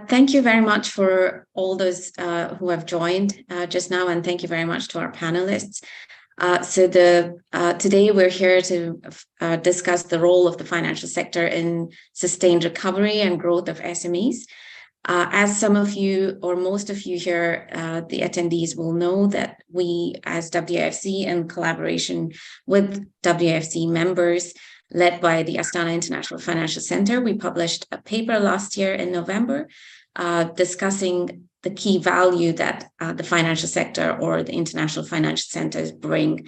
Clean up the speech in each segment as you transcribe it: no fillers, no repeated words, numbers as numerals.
Thank you very much for all those who have joined just now, and thank you very much to our panelists. Today we're here to discuss the role of the financial sector in sustained recovery and growth of SMEs. As some of you or most of you here, the attendees will know that we as WFC, in collaboration with WFC members led by the Astana International Financial Center, we published a paper last year in November discussing the key value that the financial sector or the international financial centers bring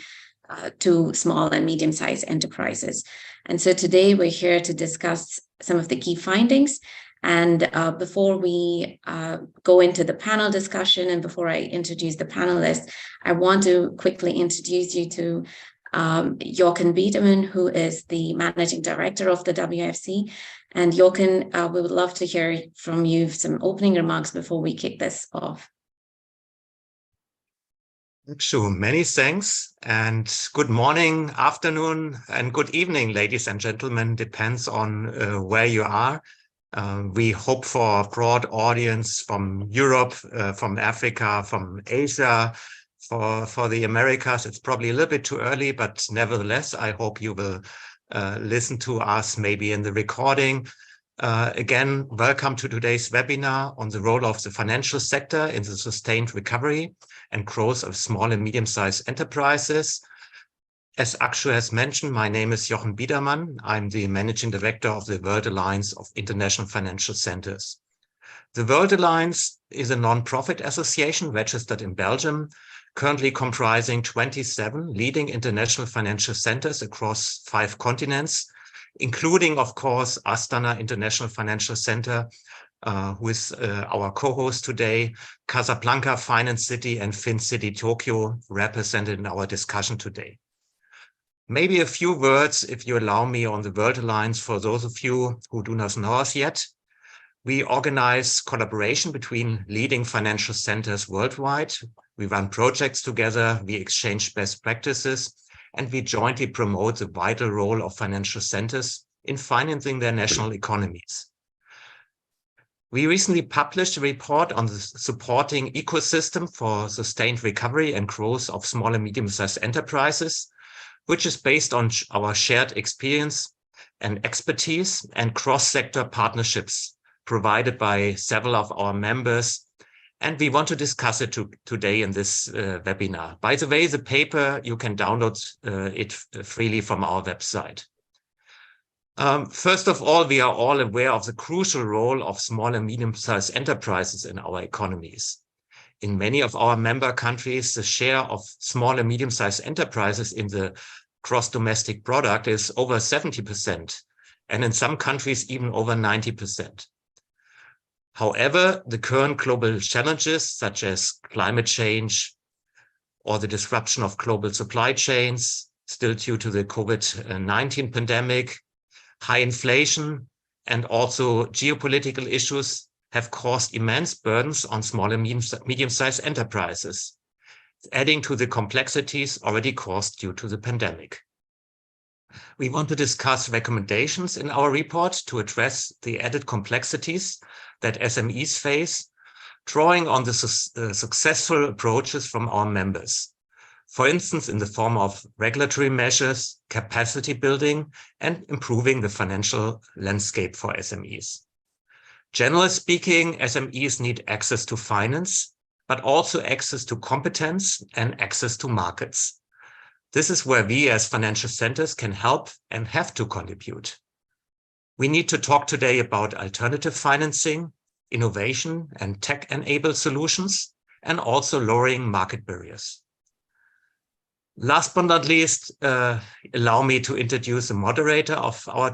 to small and medium-sized enterprises. And so today we're here to discuss some of the key findings. And before we go into the panel discussion and before I introduce the panelists, I want to quickly introduce you to Jochen Biedermann, who is the Managing Director of the WFC. And Jochen, we would love to hear from you some opening remarks before we kick this off. Sure, many thanks, and good morning, afternoon, and good evening, ladies and gentlemen, depends on where you are. We hope for a broad audience from Europe, from Africa, from Asia, for the Americas. It's probably a little bit too early, but nevertheless, I hope you will listen to us maybe in the recording. Again, welcome to today's webinar on the role of the financial sector in the sustained recovery and growth of small and medium-sized enterprises. As Akshu has mentioned, my name is Jochen Biedermann. I'm the Managing Director of the World Alliance of International Financial Centers. The World Alliance is a non-profit association registered in Belgium, currently comprising 27 leading international financial centers across 5 continents, including, of course, Astana International Financial Center, who is our co-host today, Casablanca Finance City, and FinCity Tokyo, represented in our discussion today. Maybe a few words, if you allow me, on the World Alliance for those of you who do not know us yet. We organize collaboration between leading financial centers worldwide. We run projects together, we exchange best practices, and we jointly promote the vital role of financial centers in financing their national economies. We recently published a report on the supporting ecosystem for sustained recovery and growth of small and medium-sized enterprises, which is based on our shared experience and expertise and cross-sector partnerships provided by several of our members. And we want to discuss it today in this webinar. By the way, the paper, you can download it freely from our website. First of all, we are all aware of the crucial role of small and medium-sized enterprises in our economies. In many of our member countries, the share of small and medium-sized enterprises in the gross domestic product is over 70%, and in some countries even over 90%. However, the current global challenges, such as climate change or the disruption of global supply chains, still due to the COVID-19 pandemic, high inflation, and also geopolitical issues, have caused immense burdens on small and medium-sized enterprises, adding to the complexities already caused due to the pandemic. We want to discuss recommendations in our report to address the added complexities that SMEs face, drawing on the successful approaches from our members. For instance, in the form of regulatory measures, capacity building, and improving the financial landscape for SMEs. Generally speaking, SMEs need access to finance, but also access to competence and access to markets. This is where we as financial centers can help and have to contribute. We need to talk today about alternative financing, innovation and tech-enabled solutions, and also lowering market barriers. Last but not least, allow me to introduce the moderator of our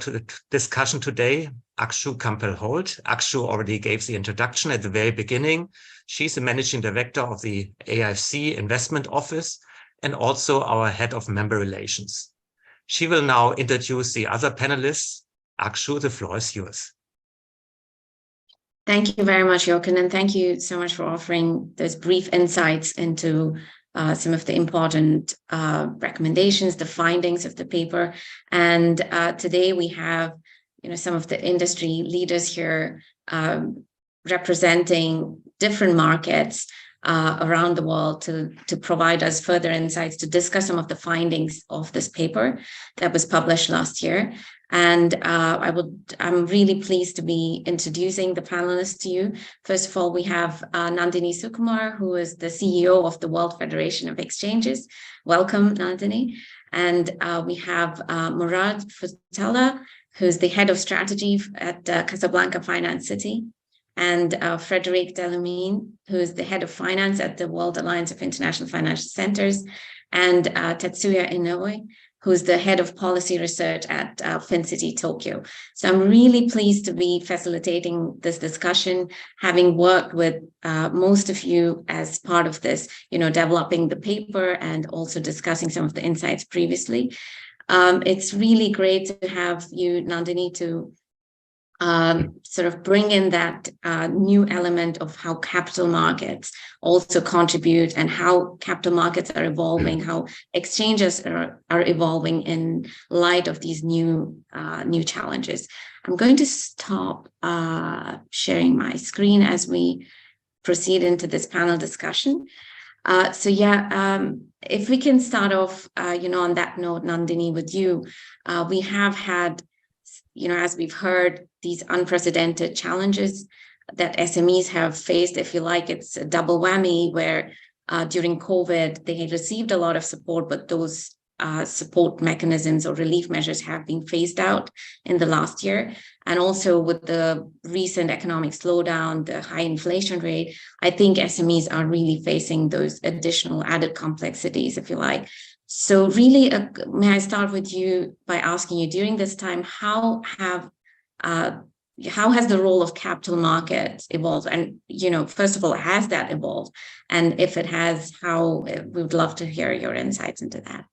discussion today, Akshu Kampel-Holt. Akshu already gave the introduction at the very beginning. She's the Managing Director of the AIFC Investment Office and also our Head of Member Relations. She will now introduce the other panelists. Akshu, the floor is yours. Thank you very much, Jochen, and thank you so much for offering those brief insights into some of the important recommendations, the findings of the paper. And today we have, some of the industry leaders here representing different markets around the world to provide us further insights to discuss some of the findings of this paper that was published last year. And I'm really pleased to be introducing the panelists to you. First of all, we have Nandini Sukumar, who is the CEO of the World Federation of Exchanges. Welcome, Nandini. And we have Murad Futala, who's the head of strategy at Casablanca Finance City, and Frederic Delamine, who is the head of finance at the World Alliance of International Financial Centers, and Tetsuya Inoue, who's the head of policy research at FinCity Tokyo. So I'm really pleased to be facilitating this discussion, having worked with most of you as part of this, developing the paper and also discussing some of the insights previously. It's really great to have you, Nandini, to sort of bring in that new element of how capital markets also contribute and how capital markets are evolving, how exchanges are evolving in light of these new challenges. I'm going to stop sharing my screen as we proceed into this panel discussion. If we can start off, on that note, Nandini, with you, we have had, as we've heard, these unprecedented challenges that SMEs have faced. If you like, it's a double whammy where during COVID, they had received a lot of support, but those support mechanisms or relief measures have been phased out in the last year. And also with the recent economic slowdown, the high inflation rate, I think SMEs are really facing those additional added complexities, if you like. So really, may I start with you by asking you, during this time, how has the role of capital markets evolved? And, first of all, has that evolved? And if it has, how? We would love to hear your insights into that.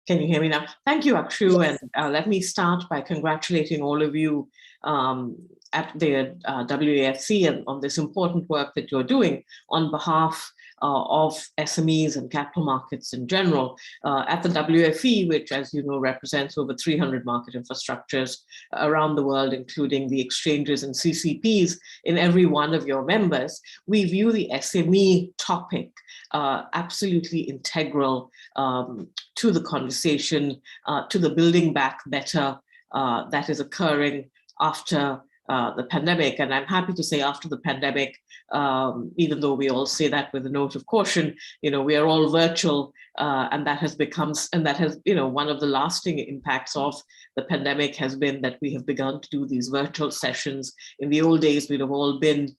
Can you hear me now? Thank you, Akshu. Yes. And let me start by congratulating all of you at the WAFC and on this important work that you're doing on behalf of SMEs and capital markets in general. At the WFE, which, as you know, represents over 300 market infrastructures around the world, including the exchanges and CCPs in every one of your members, we view the SME topic absolutely integral to the conversation, to the building back better that is occurring after the pandemic. And I'm happy to say after the pandemic, even though we all say that with a note of caution, we are all virtual, and that has one of the lasting impacts of the pandemic has been that we have begun to do these virtual sessions. In the old days, we'd have all been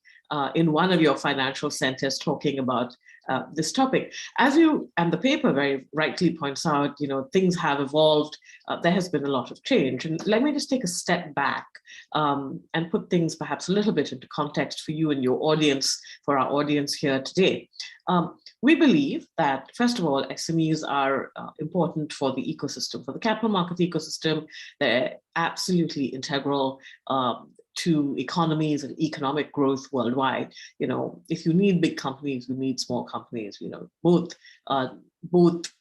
in one of your financial centers talking about this topic. As you and the paper very rightly points out, things have evolved. There has been a lot of change. And let me just take a step back and put things perhaps a little bit into context for you and your audience, for our audience here today. We believe that, first of all, SMEs are important for the ecosystem, for the capital market ecosystem. They're absolutely integral to economies and economic growth worldwide. If you need big companies, you need small companies. Both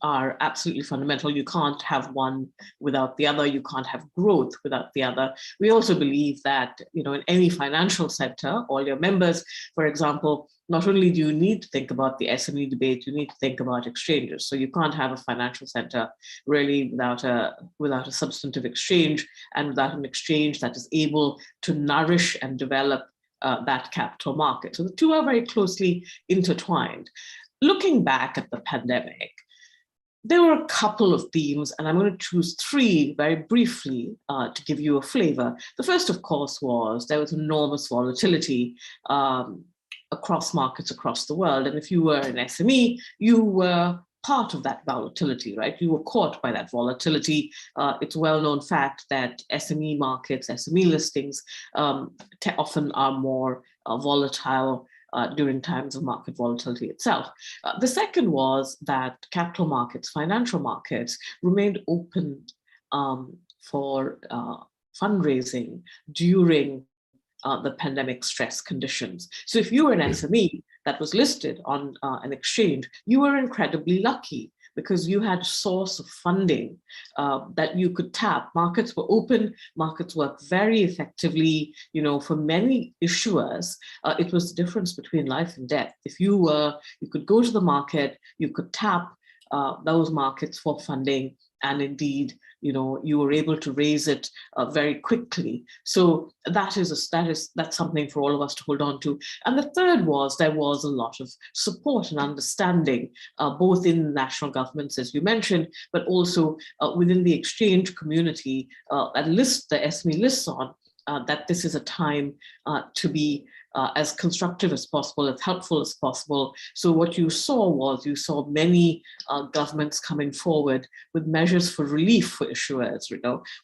are absolutely fundamental. You can't have one without the other. You can't have growth without the other. We also believe that, in any financial sector, all your members, for example, not only do you need to think about the SME debate, you need to think about exchanges. So you can't have a financial center really without a substantive exchange, and without an exchange that is able to nourish and develop that capital market. So the two are very closely intertwined. Looking back at the pandemic, there were a couple of themes, and I'm going to choose three very briefly to give you a flavor. The first, of course, was there was enormous volatility across markets across the world. And if you were an SME, you were part of that volatility, right? You were caught by that volatility. It's a well-known fact that SME markets, SME listings often are more volatile during times of market volatility itself. The second was that capital markets, financial markets, remained open for fundraising during the pandemic stress conditions. So if you were an SME that was listed on an exchange, you were incredibly lucky because you had source of funding that you could tap. Markets were open, markets worked very effectively. For many issuers, it was the difference between life and death. If you could go to the market, you could tap those markets for funding, and indeed, you were able to raise it very quickly. So that's something for all of us to hold on to. And the third was, there was a lot of support and understanding, both in national governments, as you mentioned, but also within the exchange community, the SME lists on, that this is a time to be as constructive as possible, as helpful as possible. So what you saw many governments coming forward with measures for relief for issuers,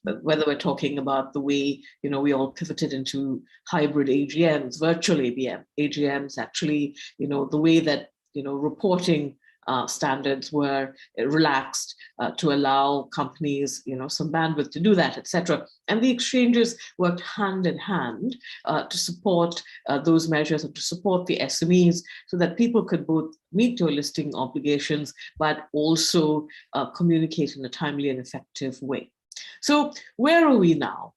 whether we're talking about the way, we all pivoted into hybrid AGMs, virtual AGMs, actually, the way that, reporting standards were relaxed to allow companies, some bandwidth to do that, etc. And the exchanges worked hand in hand to support those measures and to support the SMEs so that people could both meet their listing obligations, but also communicate in a timely and effective way. So where are we now?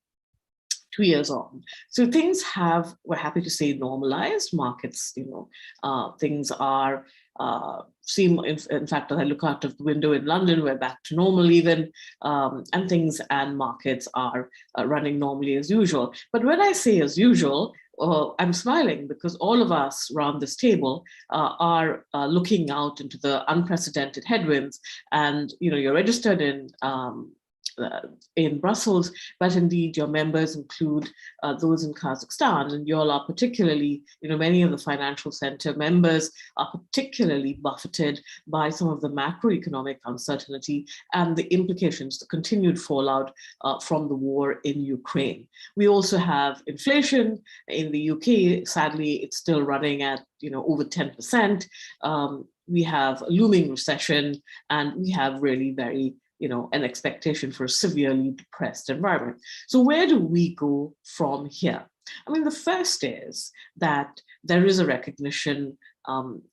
2 years on. So things have, we're happy to say, normalized. Markets, things are, in fact, as I look out of the window in London, we're back to normal even, and things and markets are running normally as usual. But when I say as usual, I'm smiling because all of us around this table are looking out into the unprecedented headwinds, and you're registered in Brussels, but indeed your members include those in Kazakhstan, and you all are particularly, many of the financial center members are particularly buffeted by some of the macroeconomic uncertainty and the implications, the continued fallout from the war in Ukraine. We also have inflation in the UK. Sadly, it's still running at over 10%. We have a looming recession, and we have really very an expectation for a severely depressed environment. So where do we go from here? I mean, the first is that there is a recognition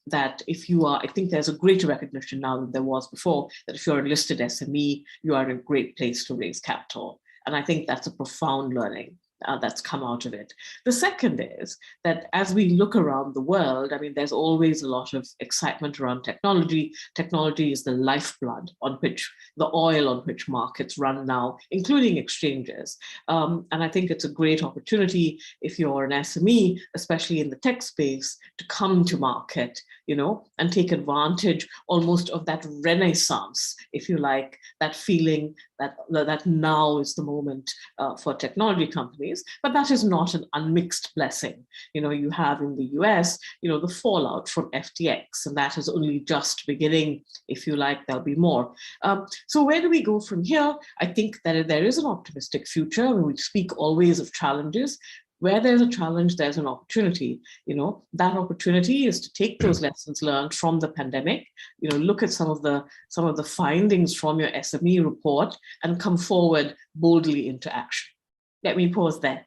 that if you are, I think there's a greater recognition now than there was before, that if you're a listed SME, you are in a great place to raise capital. And I think that's a profound learning that's come out of it. The second is that as we look around the world, I mean, there's always a lot of excitement around technology. Technology is the lifeblood on which, the oil on which markets run now, including exchanges. And I think it's a great opportunity if you're an SME, especially in the tech space, to come to market, and take advantage almost of that renaissance, if you like, that feeling that now is the moment for technology companies. But that is not an unmixed blessing. You have in the US, the fallout from FTX, and that is only just beginning. If you like, there'll be more. So where do we go from here? I think that there is an optimistic future. We speak always of challenges. Where there's a challenge, there's an opportunity. That opportunity is to take those lessons learned from the pandemic, look at some of the findings from your SME report and come forward boldly into action. Let me pause there.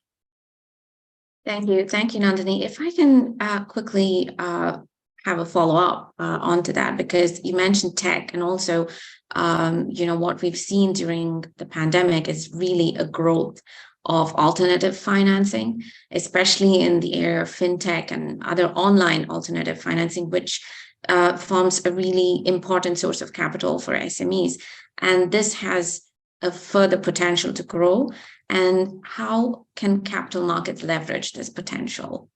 Thank you, Nandini. If I can quickly have a follow-up onto that, because you mentioned tech, and also, what we've seen during the pandemic is really a growth of alternative financing, especially in the area of fintech and other online alternative financing, which forms a really important source of capital for SMEs. And this has a further potential to grow. And how can capital markets leverage this potential?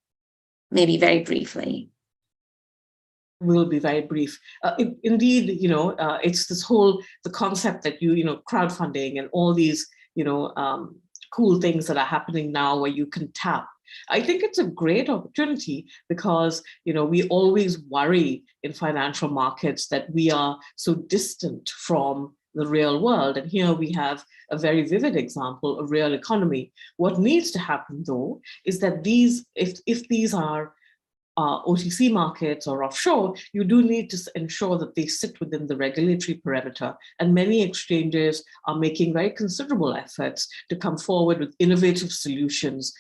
Maybe very briefly. Will be very brief. Indeed, it's this whole, the concept that crowdfunding and all these, cool things that are happening now where you can tap. I think it's a great opportunity because, we always worry in financial markets that we are so distant from the real world. And here we have a very vivid example of real economy. What needs to happen, though, is that if these are OTC markets or offshore, you do need to ensure that they sit within the regulatory perimeter. And many exchanges are making very considerable efforts to come forward with innovative solutions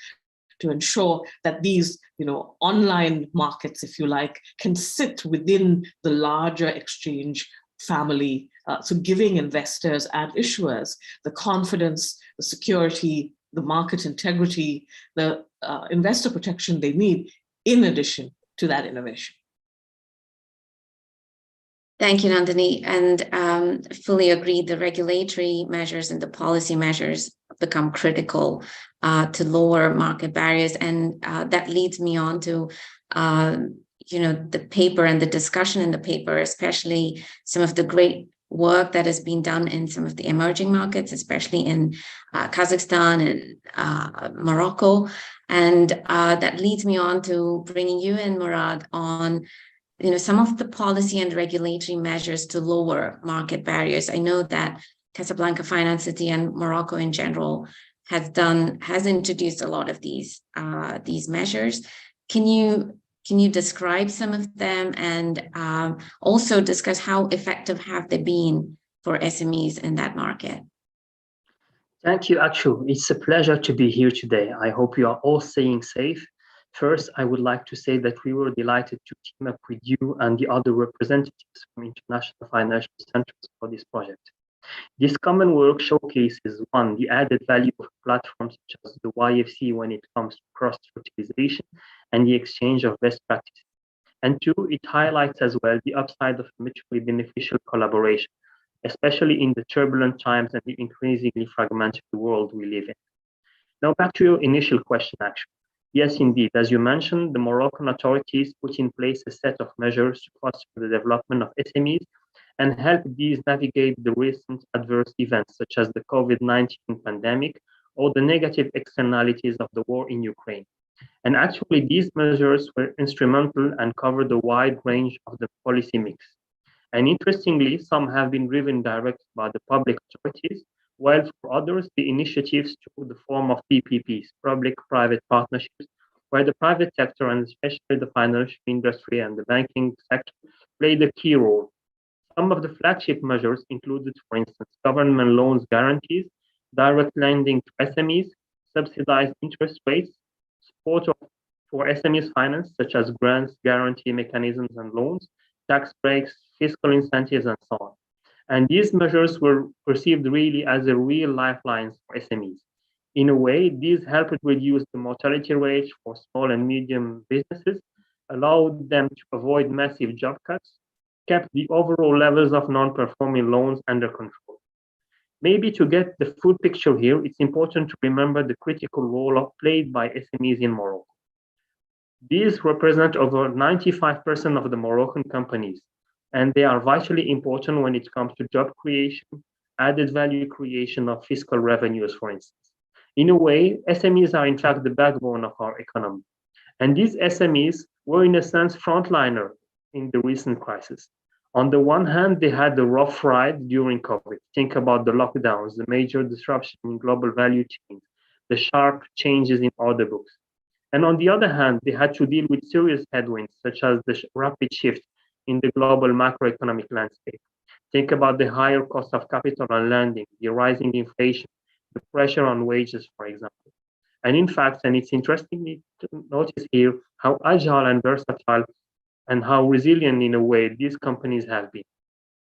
to ensure that these, online markets, if you like, can sit within the larger exchange family. So giving investors and issuers the confidence, the security, the market integrity, the investor protection they need in addition to that innovation. Thank you, Nandini. And fully agree, the regulatory measures and the policy measures become critical to lower market barriers. And that leads me on to, the paper and the discussion in the paper, especially some of the great work that has been done in some of the emerging markets, especially in Kazakhstan and Morocco. And that leads me on to bringing you in, Murad, on some of the policy and regulatory measures to lower market barriers. I know that Casablanca Finance City and Morocco in general has introduced a lot of these measures. Can you describe some of them and also discuss how effective have they been for SMEs in that market? Thank you, Akshu. It's a pleasure to be here today. I hope you are all staying safe. First, I would like to say that we were delighted to team up with you and the other representatives from international financial centers for this project. This common work showcases, one, the added value of platforms such as the YFC when it comes to cross-fertilization and the exchange of best practices. And two, it highlights as well the upside of mutually beneficial collaboration, especially in the turbulent times and the increasingly fragmented world we live in. Now back to your initial question, actually. Yes, indeed. As you mentioned, the Moroccan authorities put in place a set of measures to foster the development of SMEs and help these navigate the recent adverse events, such as the COVID-19 pandemic or the negative externalities of the war in Ukraine. And actually, these measures were instrumental and covered a wide range of the policy mix. And interestingly, some have been driven directly by the public authorities, while for others, the initiatives took the form of PPPs, public-private partnerships, where the private sector and especially the financial industry and the banking sector played a key role. Some of the flagship measures included, for instance, government loans guarantees, direct lending to SMEs, subsidized interest rates, support for SMEs finance, such as grants, guarantee mechanisms and loans, tax breaks, fiscal incentives, and so on. And these measures were perceived really as a real lifeline for SMEs. In a way, these helped reduce the mortality rate for small and medium businesses, allowed them to avoid massive job cuts, kept the overall levels of non-performing loans under control. Maybe to get the full picture here, it's important to remember the critical role played by SMEs in Morocco. These represent over 95% of the Moroccan companies, and they are vitally important when it comes to job creation, added value creation of fiscal revenues, for instance. In a way, SMEs are in fact the backbone of our economy. And these SMEs were in a sense frontliner in the recent crisis. On the one hand, they had the rough ride during COVID. Think about the lockdowns, the major disruption in global value chains, the sharp changes in order books. And on the other hand, they had to deal with serious headwinds, such as the rapid shift in the global macroeconomic landscape. Think about the higher cost of capital and lending, the rising inflation, the pressure on wages, for example. And in fact, and it's interesting to notice here how agile and versatile and how resilient in a way these companies have been.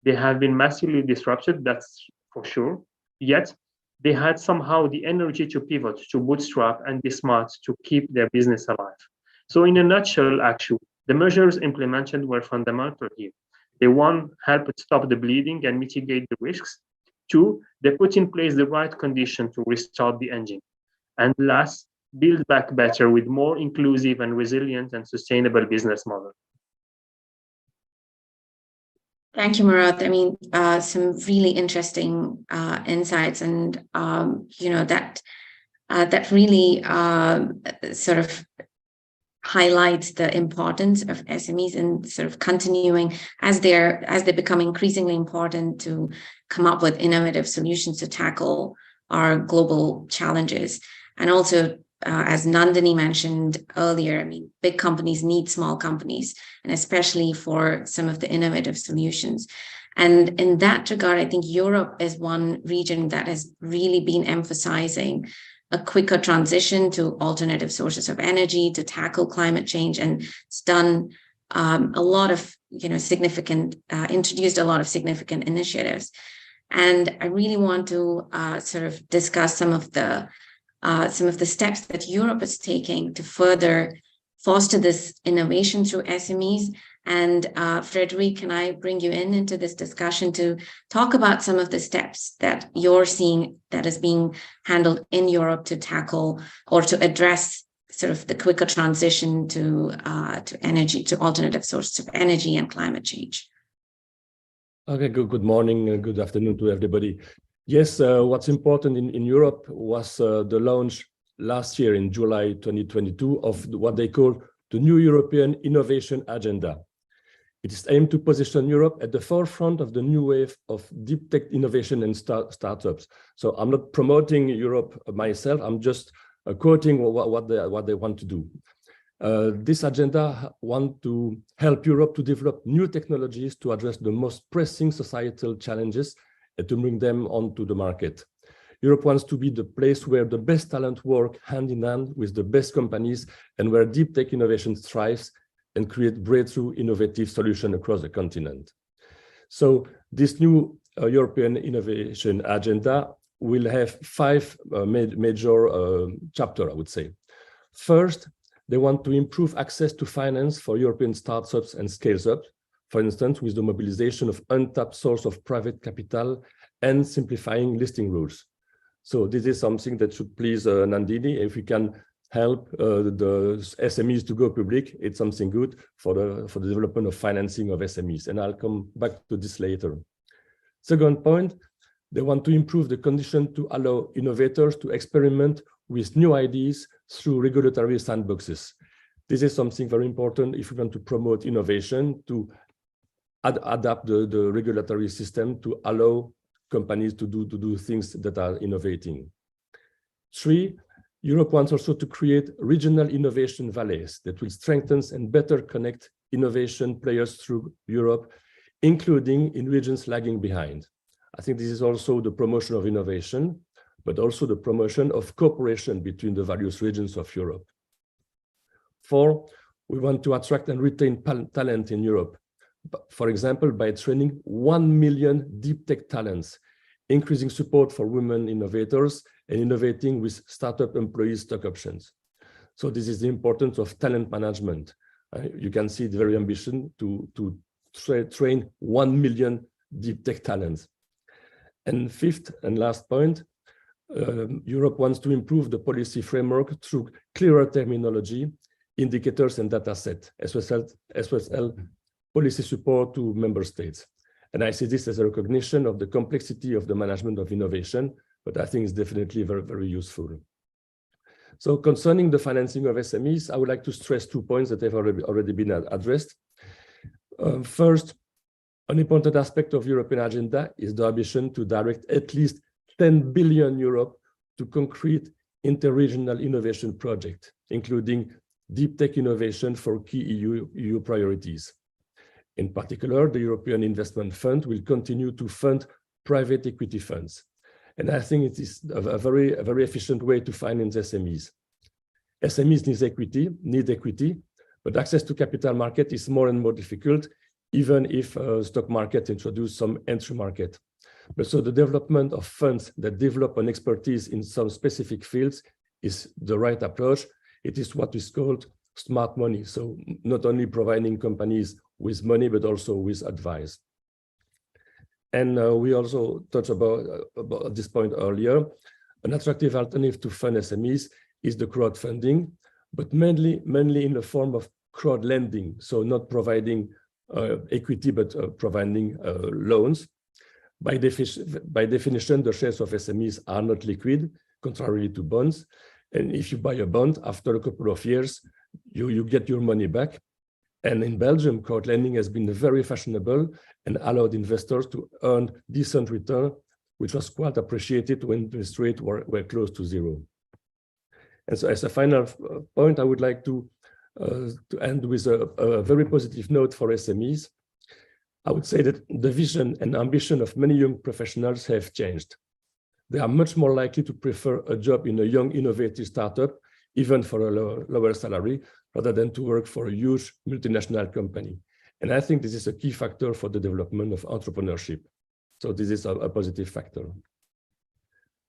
They have been massively disrupted, that's for sure, yet they had somehow the energy to pivot, to bootstrap and be smart to keep their business alive. So in a nutshell, actually, the measures implemented were fundamental here. They, one, helped stop the bleeding and mitigate the risks. Two, they put in place the right condition to restart the engine. And last, build back better with more inclusive and resilient and sustainable business model. Thank you, Murad. I mean, some really interesting insights, and that really sort of highlights the importance of SMEs and sort of continuing as they become increasingly important to come up with innovative solutions to tackle our global challenges. And also, as Nandini mentioned earlier, I mean, big companies need small companies, and especially for some of the innovative solutions. And in that regard, I think Europe is one region that has really been emphasizing a quicker transition to alternative sources of energy to tackle climate change. And it's done a lot of, introduced a lot of significant initiatives. And I really want to sort of discuss some of the steps that Europe is taking to further foster this innovation through SMEs. And Frederic, can I bring you into this discussion to talk about some of the steps that you're seeing that is being handled in Europe to tackle or to address sort of the quicker transition to energy, to alternative sources of energy and climate change? Okay, good morning, good afternoon to everybody. Yes, what's important in Europe was the launch last year in July 2022 of what they call the new European Innovation Agenda. It is aimed to position Europe at the forefront of the new wave of deep tech innovation and startups. So I'm not promoting Europe myself, I'm just quoting what they want to do. This agenda wants to help Europe to develop new technologies to address the most pressing societal challenges and to bring them onto the market. Europe wants to be the place where the best talent work hand in hand with the best companies and where deep tech innovation thrives and create breakthrough innovative solutions across the continent. So this new European Innovation Agenda will have 5 major chapters, I would say. First, they want to improve access to finance for European startups and scales up, for instance, with the mobilization of untapped source of private capital and simplifying listing rules. So this is something that should please Nandini. If we can help the SMEs to go public, it's something good for the development of financing of SMEs. And I'll come back to this later. Second point, they want to improve the condition to allow innovators to experiment with new ideas through regulatory sandboxes. This is something very important if we want to promote innovation, to adapt the regulatory system to allow companies to do things that are innovating. 3, Europe wants also to create regional innovation valleys that will strengthen and better connect innovation players through Europe, including in regions lagging behind. I think this is also the promotion of innovation, but also the promotion of cooperation between the various regions of Europe. 4, we want to attract and retain talent in Europe, for example, by training 1 million deep tech talents, increasing support for women innovators, and innovating with startup employees stock options. So this is the importance of talent management. You can see the very ambition to train 1 million deep tech talents. And 5th and last point, Europe wants to improve the policy framework through clearer terminology, indicators and data set, as well as policy support to member states. And I see this as a recognition of the complexity of the management of innovation, but I think it's definitely very, very useful. So concerning the financing of SMEs, I would like to stress 2 points that have already been addressed. First, an important aspect of European agenda is the ambition to direct at least 10 billion euro to concrete interregional innovation projects, including deep tech innovation for key EU priorities. In particular, the European Investment Fund will continue to fund private equity funds. And I think it is a very efficient way to finance SMEs. SMEs need equity, but access to capital market is more and more difficult, even if stock market introduce some entry market. But so the development of funds that develop an expertise in some specific fields is the right approach. It is what is called smart money. So not only providing companies with money, but also with advice. And we also touched about this point earlier. An attractive alternative to fund SMEs is the crowdfunding, but mainly in the form of crowd lending. So not providing equity, but providing loans. By definition, the shares of SMEs are not liquid, contrary to bonds. And if you buy a bond, after a couple of years, you get your money back. And in Belgium, crowd lending has been very fashionable and allowed investors to earn decent return, which was quite appreciated when interest rates were close to zero. And so as a final point, I would like to end with a very positive note for SMEs. I would say that the vision and ambition of many young professionals have changed. They are much more likely to prefer a job in a young, innovative startup even for a lower salary, rather than to work for a huge multinational company. And I think this is a key factor for the development of entrepreneurship. So this is a positive factor.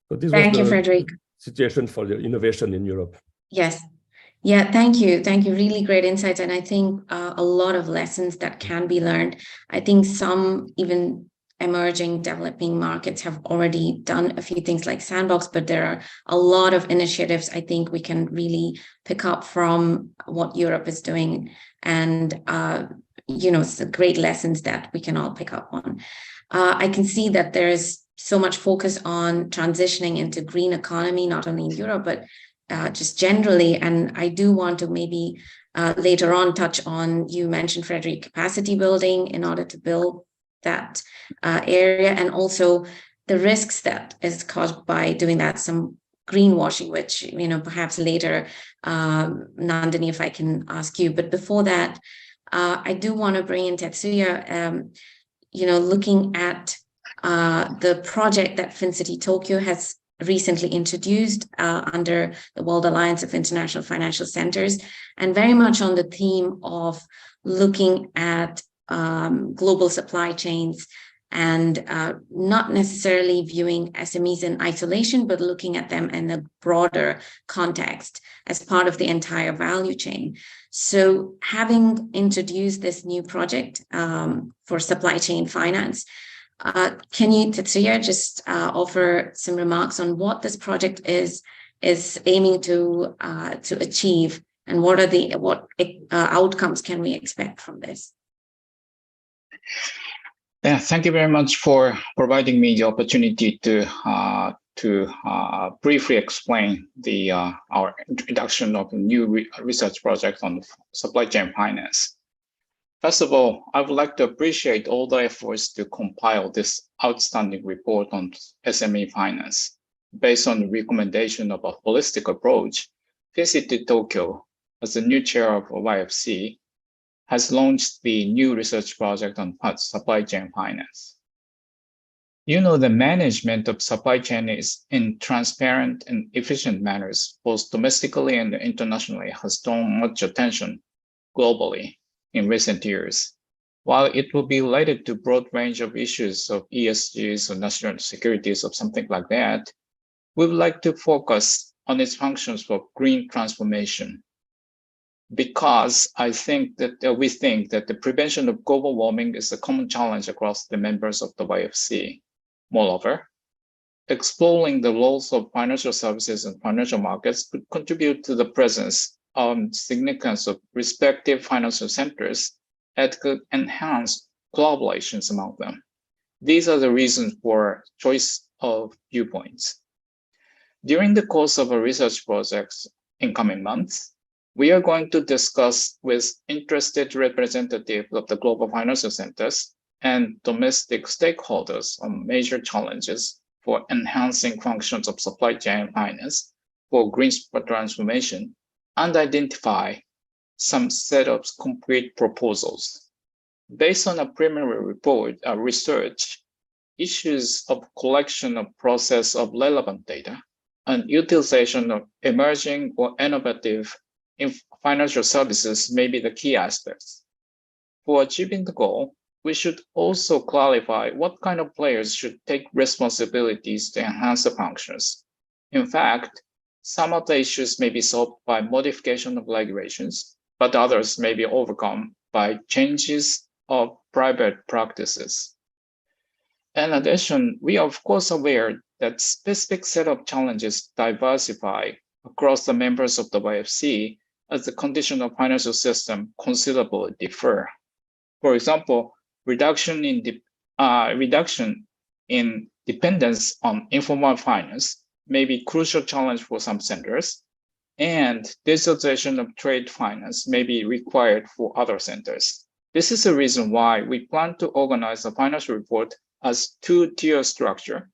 So this Thank you, was the Frederic. situation for the innovation in Europe. Yes. Yeah, thank you. Thank you. Really great insights. And I think a lot of lessons that can be learned. I think some even emerging developing markets have already done a few things like Sandbox, but there are a lot of initiatives I think we can really pick up from what Europe is doing. And, great lessons that we can all pick up on. I can see that there is so much focus on transitioning into green economy, not only in Europe, but just generally. And I do want to maybe later on touch on, you mentioned, Frederic, capacity building in order to build that area, and also the risks that is caused by doing that, some greenwashing, which, perhaps later, Nandini, if I can ask you. But before that, I do want to bring in Tetsuya, looking at the project that FinCity Tokyo has recently introduced under the World Alliance of International Financial Centers, and very much on the theme of looking at global supply chains and not necessarily viewing SMEs in isolation, but looking at them in a broader context as part of the entire value chain. So having introduced this new project for supply chain finance, can you, Tetsuya, just offer some remarks on what this project is aiming to achieve, and what outcomes can we expect from this? Yeah, thank you very much for providing me the opportunity to briefly explain our introduction of a new research project on supply chain finance. First of all, I would like to appreciate all the efforts to compile this outstanding report on SME finance. Based on the recommendation of a holistic approach, FinCity Tokyo, as the new chair of YFC, has launched the new research project on supply chain finance. The management of supply chain is in transparent and efficient manners, both domestically and internationally, has drawn much attention globally in recent years. While it will be related to broad range of issues of ESGs or national securities or something like that, we would like to focus on its functions for green transformation. Because we think that the prevention of global warming is a common challenge across the members of the YFC. Moreover, exploring the roles of financial services and financial markets could contribute to the presence and significance of respective financial centers that could enhance collaborations among them. These are the reasons for choice of viewpoints. During the course of our research projects in coming months, we are going to discuss with interested representatives of the global financial centers and domestic stakeholders on major challenges for enhancing functions of supply chain finance for green transformation, and identify some set of concrete proposals. Based on a preliminary report, research, issues of collection of process of relevant data, and utilization of emerging or innovative financial services may be the key aspects. For achieving the goal, we should also clarify what kind of players should take responsibilities to enhance the functions. In fact, some of the issues may be solved by modification of regulations, but others may be overcome by changes of private practices. In addition, we are of course aware that specific set of challenges diversify across the members of the YFC as the condition of financial system considerably differ. For example, reduction in dependence on informal finance may be a crucial challenge for some centers, and digitalization of trade finance may be required for other centers. This is the reason why we plan to organize a financial report as two-tier structure,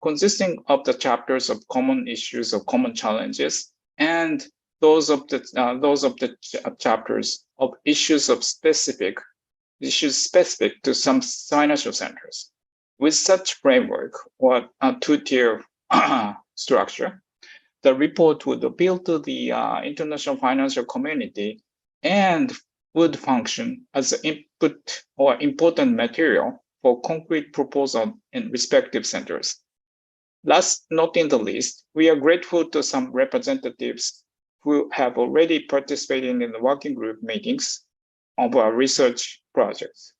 consisting of the chapters of common issues or common challenges, and those of the chapters of issues specific to some financial centers. With such framework or a two-tier structure, the report would appeal to the international financial community and would function as an input or important material for concrete proposal in respective centers. Last, not in the least, we are grateful to some representatives who have already participated in the working group meetings of our research projects.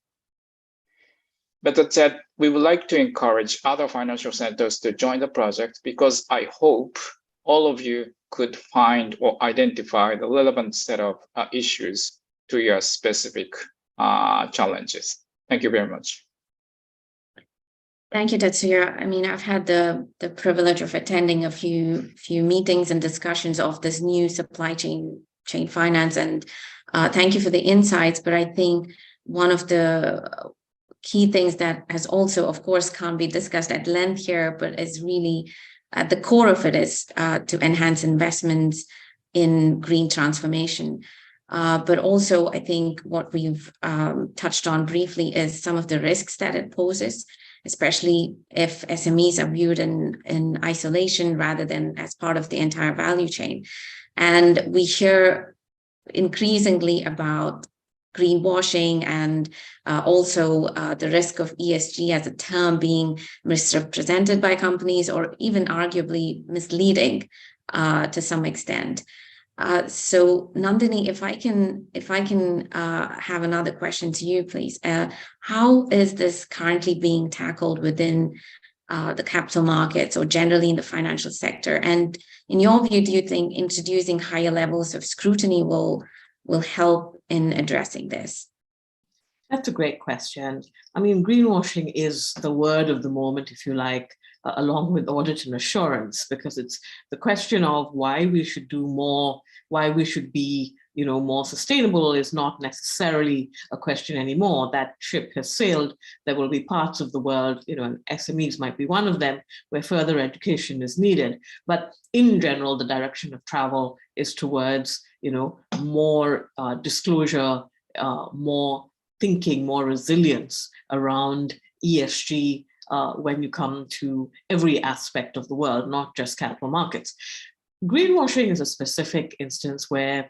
But that said, we would like to encourage other financial centers to join the project because I hope all of you could find or identify the relevant set of issues to your specific challenges. Thank you very much. Thank you, Tetsuya. I mean, I've had the privilege of attending a few meetings and discussions of this new supply chain finance, and thank you for the insights. But I think one of the key things that has also, of course, can't be discussed at length here, but is really at the core of it is to enhance investments in green transformation. But also, I think what we've touched on briefly is some of the risks that it poses, especially if SMEs are viewed in isolation rather than as part of the entire value chain. And we hear increasingly about greenwashing and also the risk of ESG as a term being misrepresented by companies or even arguably misleading to some extent. So Nandini, if I can have another question to you, please. How is this currently being tackled within the capital markets or generally in the financial sector? And in your view, do you think introducing higher levels of scrutiny will help in addressing this? That's a great question. I mean, greenwashing is the word of the moment, if you like, along with audit and assurance, because it's the question of why we should do more, why we should be, more sustainable is not necessarily a question anymore. That ship has sailed. There will be parts of the world, and SMEs might be one of them, where further education is needed. But in general, the direction of travel is towards, more disclosure, more thinking, more resilience around ESG when you come to every aspect of the world, not just capital markets. Greenwashing is a specific instance where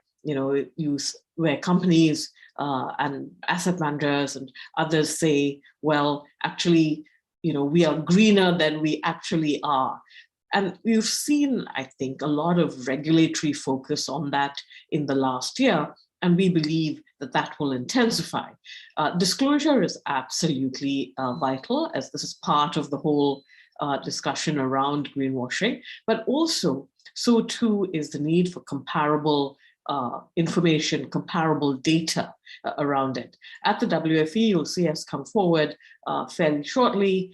where companies and asset managers and others say, well, actually, we are greener than we actually are. And we've seen, I think, a lot of regulatory focus on that in the last year, and we believe that that will intensify. Disclosure is absolutely vital, as this is part of the whole discussion around greenwashing, but also so too is the need for comparable information, comparable data around it. At the WFE, you'll see us come forward fairly shortly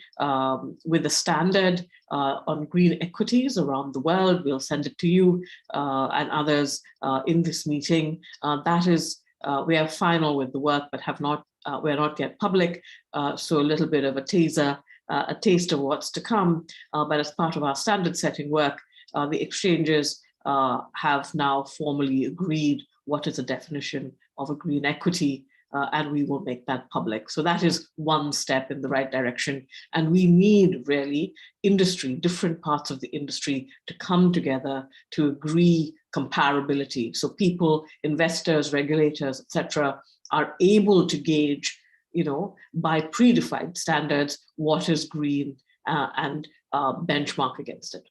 with a standard on green equities around the world. We'll send it to you and others in this meeting. That is, we are final with the work, but we're not yet public. So a little bit of a teaser, a taste of what's to come. But as part of our standard setting work, the exchanges have now formally agreed what is the definition of a green equity, and we will make that public. So that is one step in the right direction. And we need really industry, different parts of the industry to come together to agree comparability. So people, investors, regulators, etc., are able to gauge, by predefined standards, what is green and benchmark against it.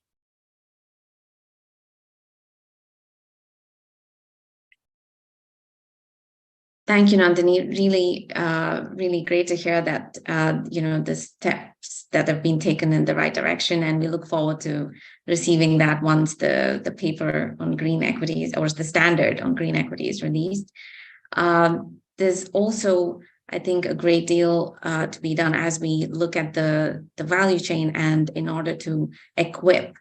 Thank you, Nandini. Really, really great to hear that, the steps that have been taken in the right direction. And we look forward to receiving that once the paper on green equities or the standard on green equity is released. There's also, I think, a great deal to be done as we look at the value chain, and in order to equip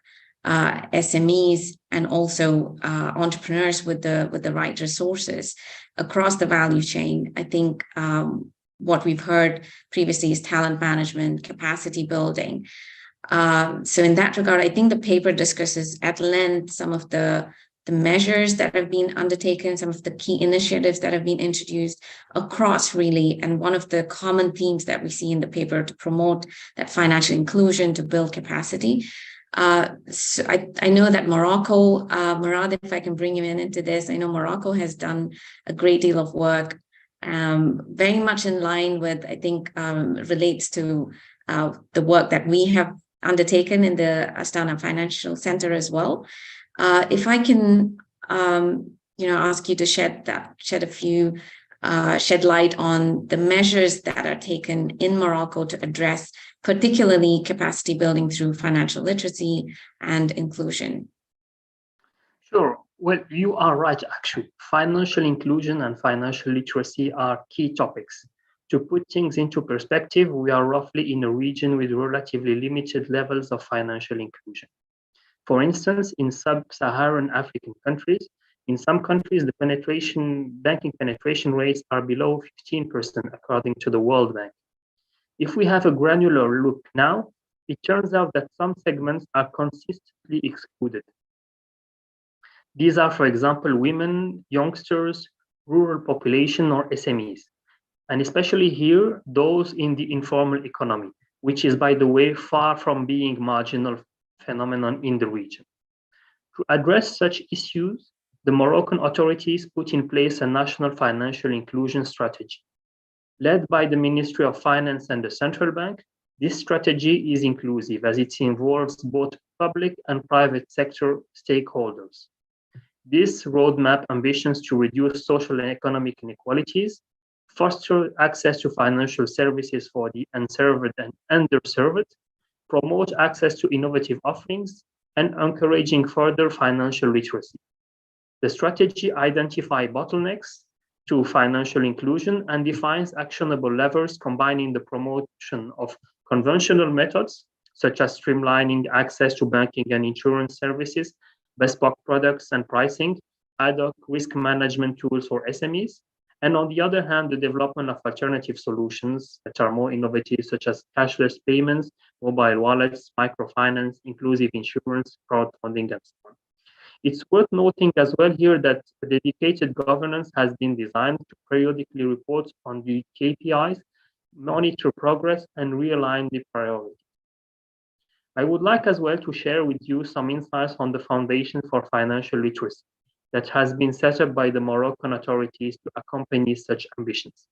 SMEs and also entrepreneurs with the right resources across the value chain. I think what we've heard previously is talent management, capacity building. So in that regard, I think the paper discusses at length some of the measures that have been undertaken, some of the key initiatives that have been introduced across really. And one of the common themes that we see in the paper to promote that financial inclusion, to build capacity. So I know that Morocco, Murad, if I can bring you into this, I know Morocco has done a great deal of work, very much in line with, I think, relates to the work that we have undertaken in the Astana Financial Center as well. If I can, ask you to shed light on the measures that are taken in Morocco to address particularly capacity building through financial literacy and inclusion. Sure. Well, you are right, actually. Financial inclusion and financial literacy are key topics. To put things into perspective, we are roughly in a region with relatively limited levels of financial inclusion. For instance, in sub-Saharan African countries, in some countries, the banking penetration rates are below 15%, according to the World Bank. If we have a granular look now, it turns out that some segments are consistently excluded. These are, for example, women, youngsters, rural population, or SMEs. And especially here, those in the informal economy, which is, by the way, far from being marginal phenomenon in the region. To address such issues, the Moroccan authorities put in place a national financial inclusion strategy. Led by the Ministry of Finance and the Central Bank, this strategy is inclusive as it involves both public and private sector stakeholders. This roadmap ambitions to reduce social and economic inequalities, foster access to financial services for the unserved and underserved, promote access to innovative offerings, and encouraging further financial literacy. The strategy identifies bottlenecks to financial inclusion and defines actionable levers combining the promotion of conventional methods, such as streamlining access to banking and insurance services, bespoke products and pricing, ad hoc risk management tools for SMEs, and on the other hand, the development of alternative solutions that are more innovative, such as cashless payments, mobile wallets, microfinance, inclusive insurance, crowdfunding, and so on. It's worth noting as well here that a dedicated governance has been designed to periodically report on the KPIs, monitor progress, and realign the priorities. I would like as well to share with you some insights on the Foundation for Financial Literacy that has been set up by the Moroccan authorities to accompany such ambitions.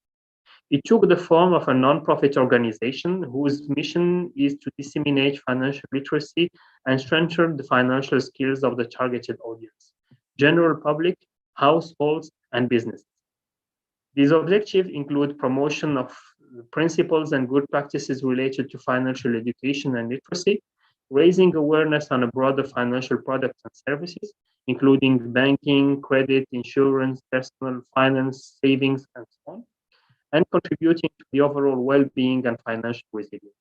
It took the form of a non-profit organization whose mission is to disseminate financial literacy and strengthen the financial skills of the targeted audience, general public, households, and businesses. These objectives include promotion of principles and good practices related to financial education and literacy, raising awareness on a broader financial products and services, including banking, credit, insurance, personal finance, savings, and so on, and contributing to the overall well-being and financial resilience.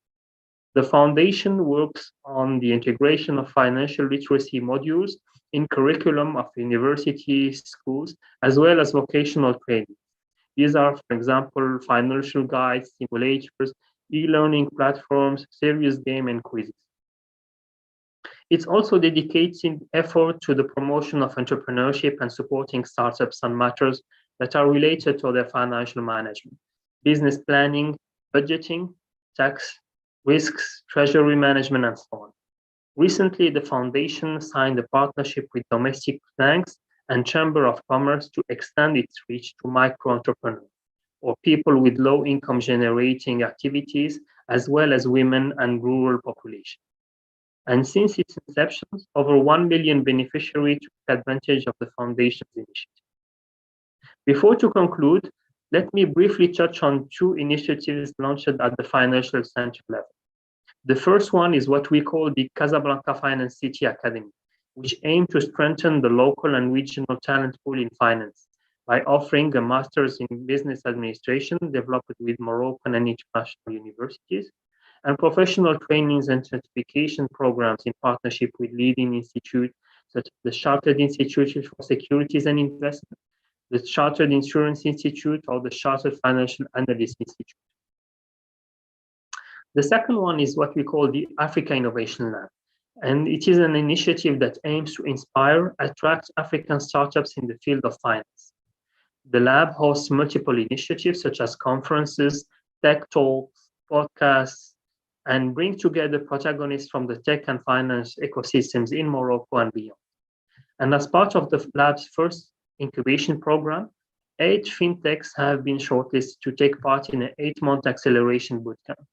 The foundation works on the integration of financial literacy modules in curriculum of university schools, as well as vocational training. These are, for example, financial guides, simulators, e-learning platforms, serious game, and quizzes. It's also dedicating effort to the promotion of entrepreneurship and supporting startups on matters that are related to their financial management, business planning, budgeting, tax, risks, treasury management, and so on. Recently, the foundation signed a partnership with domestic banks and Chamber of Commerce to extend its reach to micro-entrepreneurs, or people with low income generating activities, as well as women and rural population. And since its inception, over 1 million beneficiaries took advantage of the foundation's initiative. Before to conclude, let me briefly touch on two initiatives launched at the financial center level. The first one is what we call the Casablanca Finance City Academy, which aims to strengthen the local and regional talent pool in finance by offering a master's in business administration developed with Moroccan and international universities, and professional trainings and certification programs in partnership with leading institutes such as the Chartered Institute for Securities and Investment, the Chartered Insurance Institute, or the Chartered Financial Analyst Institute. The second one is what we call the Africa Innovation Lab, and it is an initiative that aims to inspire, attract African startups in the field of finance. The lab hosts multiple initiatives such as conferences, tech talks, podcasts, and bring together protagonists from the tech and finance ecosystems in Morocco and beyond. And as part of the lab's first incubation program, 8 fintechs have been shortlisted to take part in an 8-month acceleration bootcamp.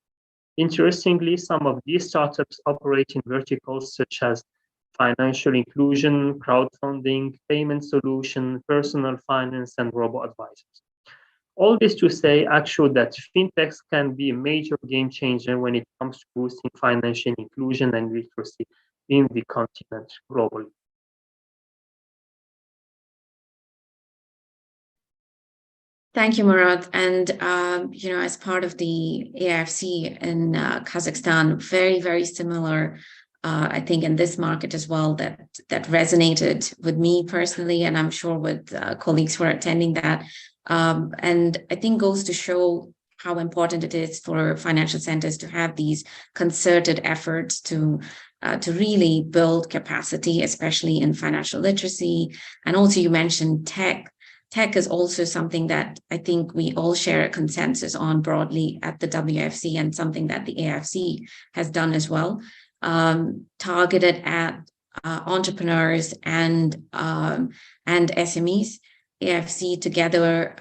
Interestingly, some of these startups operate in verticals such as financial inclusion, crowdfunding, payment solution, personal finance, and robo-advisors. All this to say, actually, that fintechs can be a major game changer when it comes to boosting financial inclusion and literacy in the continent globally. Thank you, Murad. And, as part of the AIFC in Kazakhstan, very, very similar, I think, in this market as well, that resonated with me personally, and I'm sure with colleagues who are attending that. And I think goes to show how important it is for financial centers to have these concerted efforts to really build capacity, especially in financial literacy. And also you mentioned tech. Tech is also something that I think we all share a consensus on broadly at the WFC, and something that the AFC has done as well, targeted at entrepreneurs and SMEs. AFC, together